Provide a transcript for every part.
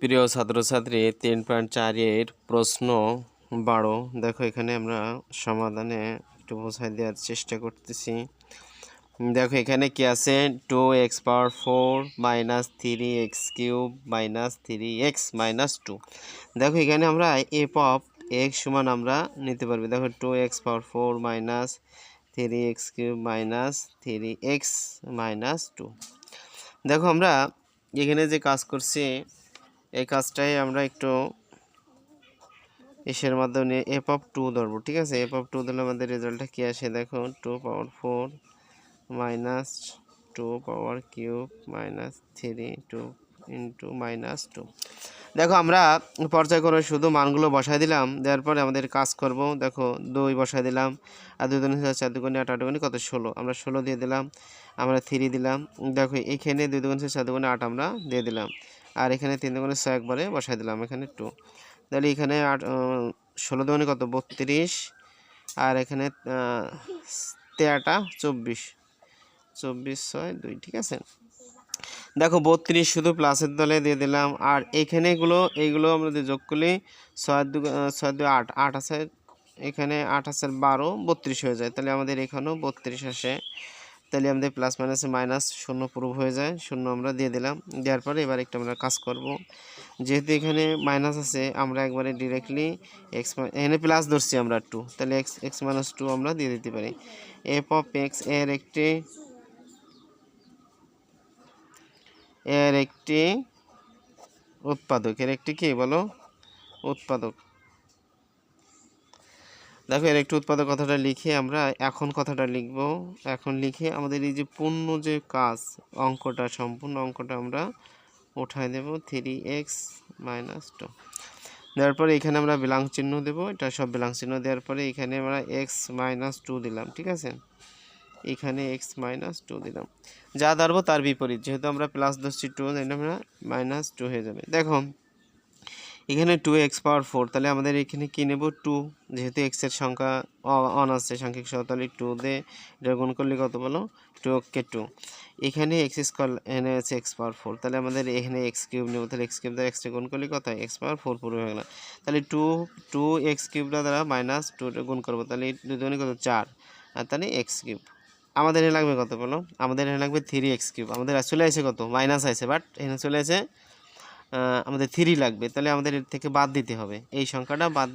প্রিয় ছাত্রছাত্রী 3.4 এর প্রশ্ন 12 দেখো এখানে আমরা সমাধানে একটু বোঝাই দেওয়ার চেষ্টা করতেছি। দেখো এখানে কি আছে 2x পাওয়ার 4 minus 3x cube minus 3x minus 2। দেখো এখানে আমরা এফ অফ x সমান আমরা নিতে পারবো। দেখো 2x পাওয়ার 4 minus 3x cube minus 3x minus 2। দেখো আমরা এখানে যে কাজ করছি এই কাজটাই আমরা একটু এর মাধ্যমে এফ অফ 2 ধরবো, ঠিক আছে। এফ অফ 2 দিলে আমাদের রেজাল্টটা কি আসে দেখো 2 পাওয়ার 4 minus 2 power cube minus 2 into minus 2। দেখো আমরা পর্যায়ক্রমে শুধু মানগুলো বসাই দিলাম, দেওয়ার পরে আমাদের কাজ করব। দেখো 2 বসাই দিলাম, আর 2 দুগুণে 4 দুগুণে 8 8 দুগুণে কত 16, আমরা 16 দিয়ে দিলাম, আমরা 3 দিলাম। দেখো এখানে 2 দুগুণে 4 দুগুণে 8 আমরা দিয়ে দিলাম, আর এখানে 3 দুগুণে 6 একবারে বসাই দিলাম, এখানে 2। তাহলে এখানে 16 দুগুণে কত 32, আর এখানে 13টা 24, 24 6 2, ঠিক আছে। দেখো 32 শুধু প্লাসের দলে দিয়ে দিলাম, আর এইখানে এইগুলো আমরা যদি যোগ করলে 6 2 8 8 আছে, এখানে 8 আছে 12 32 হয়ে যায়। তাহলে আমাদের এখানেও 32 আসে। তাহলে আমাদের প্লাস মাইনাসে মাইনাস শূন্য প্রুফ হয়ে যায়, শূন্য আমরা দিয়ে দিলাম। দেওয়ার পরে এবার একটা আমরা কাজ করব, যেহেতু এখানে মাইনাস আছে আমরা একবারে ডিরেক্টলি এক্স এখানে প্লাস ধরছি আমরা 2, তাহলে এক্স মাইনাস 2 আমরা দিয়ে দিতে পারি। এফ অফ এক্স এর একটি উৎপাদক, এর একটি কি বলো উৎপাদক। দেখো এর একটি উৎপাদক কথাটা লিখে আমরা এখন কথাটা লিখব। এখন লিখে আমাদের এই যে পূর্ণ যে কাজ অঙ্কটা, সম্পূর্ণ অঙ্কটা আমরা উঠায় দেব 3x মাইনাস 2। দেওয়ার পরে এখানে আমরা বিলাং চিহ্ন দেব, এটা সব বিলাং চিহ্ন দেওয়ার পরে এখানে আমরা x মাইনাস 2 দিলাম, ঠিক আছে। এখানে x মাইনাস 2 দিলাম, যা ধরবো তার বিপরীত, যেহেতু আমরা প্লাস ধরছি 2 এটা আমরা মাইনাস 2 হয়ে যাবে। দেখো এখানে 2x পাওয়ার 4, তাহলে আমাদের এখানে কি নেব 2, যেহেতু x এর সংখ্যা অন আছে সাংখ্যিক সহ, তাহলে 2 দিয়ে এটা গুণ করলে কত বলো 2 এখানে x স্কোয়ার এনে আছে x পাওয়ার 4, তাহলে আমাদের এখানে x কিউব নেব, তাহলে x কিউব দ্বারা x টা গুণ করলে কত হয় x পাওয়ার 4 পুরো হয়ে গেল। তাহলে 2x কিউবটা দ্বারা মাইনাস 2 গুণ করবো, তাহলে 2 দুগুণে কত 4, আর তাহলে x কিউব আমাদের এখানে লাগবে কত বলো, আমাদের এখানে লাগবে 3x কিউব। আমাদের চলে আসে কত মাইনাস আছে, বাট এখানে চলে আসে আমাদের 3 লাগবে, তাহলে আমাদের এর থেকে বাদ দিতে হবে। এই সংখ্যাটা বাদ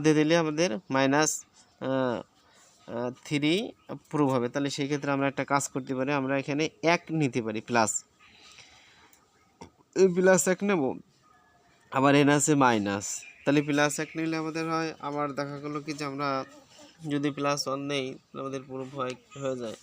দিয়ে দিলে আমাদের মাইনাস 3 প্রুভ হবে। তাহলে সেই ক্ষেত্রে আমরা একটা কাজ করতে পারি, আমরা এখানে 1 নিতে পারি, প্লাস 1 নেব, আবার এখানে আছে মাইনাস, তাহলে প্লাস 1 নিলে আমাদের হয়। আবার দেখা গেলো কি যে আমরা যদি প্লাস 1 নেই তাহলে আমাদের প্রুভ হয়ে যায়।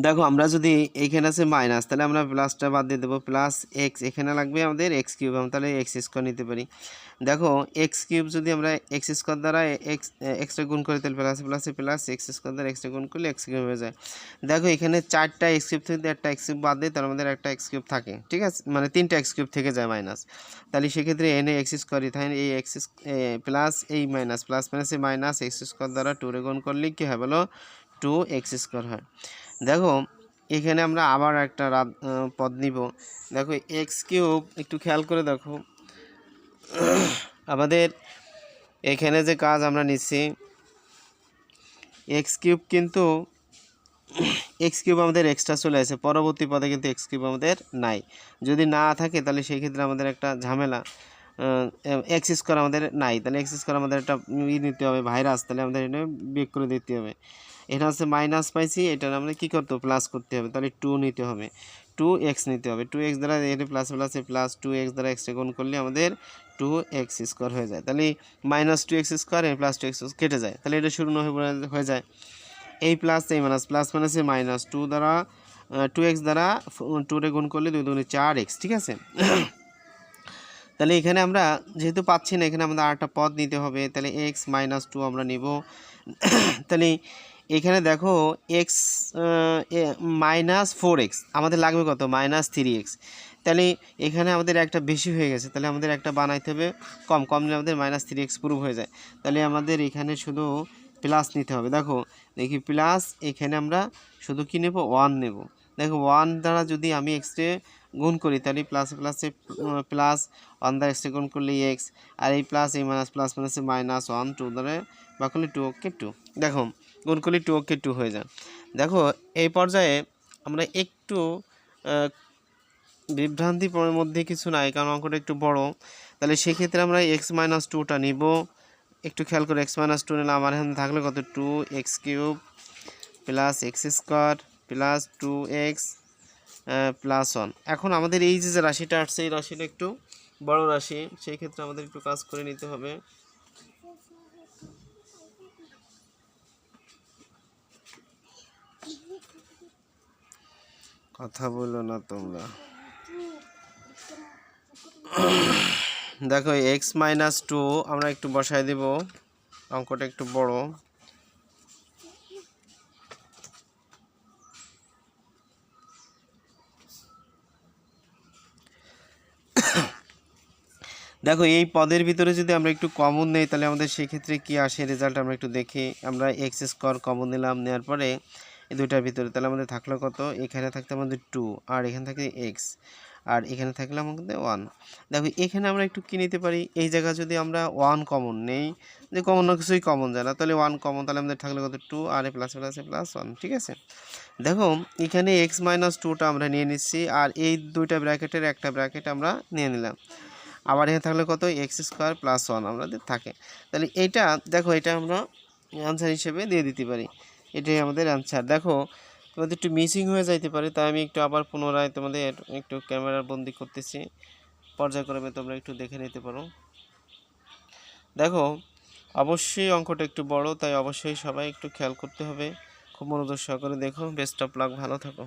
দেখো আমরা যদি এইখানে আছে মাইনাস, তাহলে আমরা প্লাসটা বাদ দিয়ে দেবো, প্লাস এক্স এখানে লাগবে আমাদের এক্স কিউব, তাহলে এক্স স্কোয়ার নিতে পারি। দেখো এক্স কিউব যদি আমরা এক্স স্কোয়ার দ্বারা এক্সটা গুণ করি, তাহলে প্লাস এক্স স্কোয়ার দ্বারা এক্সটা গুণ করলে এক্স কিউব হয়ে যায়। দেখো এখানে 4টা এক্স কিউব থেকে একটা এক্স কিউব বাদ দিয়ে তার আমাদের একটা এক্স কিউব থাকে, ঠিক আছে, মানে 3টা এক্স কিউব থেকে যায় মাইনাস। তাহলে সেক্ষেত্রে এনে এক্স স্কোয়ারই থাকে, এই এক্স প্লাস এই মাইনাস প্লাস মাইনাসে মাইনাস এক্স স্কোয়ার দ্বারা 2 গুণ করলে কী হয় বলো 2x স্কোয়ার হয়। দেখো এখানে আমরা আবার একটা পদ নিব। দেখো এক্স কিউব একটু খেয়াল করে দেখো, আমাদের এখানে যে কাজ আমরা নিচ্ছি এক্স কিউব, কিন্তু এক্স কিউব আমাদের এক্সট্রা চলে আসে, পরবর্তী পদে কিন্তু এক্স কিউব আমাদের নাই। যদি না থাকে তাহলে সেই ক্ষেত্রে আমাদের একটা ঝামেলা, এক্স স্কোয়ার আমাদের নাই, তাহলে এক্স স্কোয়ার আমাদের একটা নিতে হবে ভাইরাস, তাহলে আমাদের এটা বিয়োগ করে দিতে হবে। এটা হচ্ছে মাইনাস পাইছি, এটা আমরা কী করতে হবে প্লাস করতে হবে, তাহলে 2 নিতে হবে, 2x নিতে হবে, 2x দ্বারা এটা প্লাস প্লাস 2x দ্বারা এক্সট্রা গুণ করলে আমাদের 2x স্কোয়ার হয়ে যায়। তাহলে minus 2x square plus 2x কেটে যায়, তাহলে এটা শূন্য হয়ে যায়। এই প্লাস এই মাইনাস প্লাস মাইনাসে মাইনাস 2 দ্বারা 2x দ্বারা 2 গুণ করলে 2 দুগুণে 4x, ঠিক আছে। তাহলে এখানে আমরা যেহেতু পাচ্ছি না, এখানে আমাদের আরেকটা পদ নিতে হবে, তাহলে x মাইনাস 2 আমরা নিব। তাহলে এখানে দেখো x মাইনাস 4x আমাদের লাগবে কত মাইনাস 3x, তাহলে এখানে আমাদের একটা বেশি হয়ে গেছে, তাহলে আমাদের একটা বানাইতে হবে কম, কম নিলে আমাদের -3x প্রুফ হয়ে যায়। তাহলে আমাদের এখানে শুধু প্লাস নিতে হবে। দেখো দেখি প্লাস, এখানে আমরা শুধু কী নেব 1 নেব। দেখো 1 দ্বারা যদি আমি এক্সকে গুণ করি তাহলে প্লাসে প্লাসে প্লাস 1 দ্বারা এক্সকে গুণ করলে এক্স, আর এই প্লাস এই মাইনাস প্লাস মাইনাসে -1 2 দ্বারা বা করলে 2 2। দেখো গুণ করলে 2 হয়ে যায়। দেখো এই পর্যায়ে আমরা একটু বিভ্রান্তির মধ্যে কিছু নাই, কারণ অঙ্কটা একটু বড়। তাহলে সেক্ষেত্রে আমরা x-2টা নিব। একটু খেয়াল করে x-2 নিলে আমার এখানে থাকলে কত 2x³ plus x² plus 2x plus 1। এখন আমাদের এই যে রাশিটা আসছে এই রাশিটা একটু বড় রাশি, সেই ক্ষেত্রে আমাদের একটু কাজ করে নিতে হবে। কথা বলো না তোমরা। দেখো x-2 আমরা একটু বসায় দেব, অঙ্কটা একটু বড়। দেখো এই পদের ভিতরে যদি আমরা একটু কমন নেই তাহলে আমাদের সেক্ষেত্রে কি আসে রেজাল্ট আমরা একটু দেখি। আমরা x² কমন নিলাম, নেওয়ার পরে এই দুইটার ভিতরে তাহলে আমাদের থাকলো কত, এখানে থাকতে আমাদের 2 আর এখানে থাকে x আর এখানে থাকলে আমাদের 1। দেখো এখানে আমরা একটু কী নিতে পারি, এই জায়গা যদি আমরা 1 কমন নেই, যে কমন না কিছুই কমন যায় না, তাহলে 1 কমন, তাহলে আমাদের থাকলে কত 2 আর এ প্লাস প্লাসে প্লাস 1। ঠিক আছে, দেখো এখানে x-2টা আমরা নিয়ে নিচ্ছি আর এই দুইটা ব্র্যাকেটের একটা ব্র্যাকেট আমরা নিয়ে নিলাম। আবার এখানে থাকলে কত x² প্লাস 1 আমাদের থাকে। তাহলে এইটা দেখো এটা আমরা অ্যান্সার হিসেবে দিয়ে দিতে পারি, এটাই আমাদের অ্যান্সার। দেখো তোমাদের একটু মিসিং হয়ে যাইতে পারে, তাই আমি একটু আবার পুনরায় তোমাদের একটু ক্যামেরার বন্দি করতেছি, পর্যায়ক্রমে তোমরা একটু দেখে নিতে পারো। দেখো অবশ্যই অঙ্কটা একটু বড়, তাই অবশ্যই সবাই একটু খেয়াল করতে হবে, খুব মনোযোগ সহকারে দেখো। বেস্ট অফ লাক, ভালো থাকো।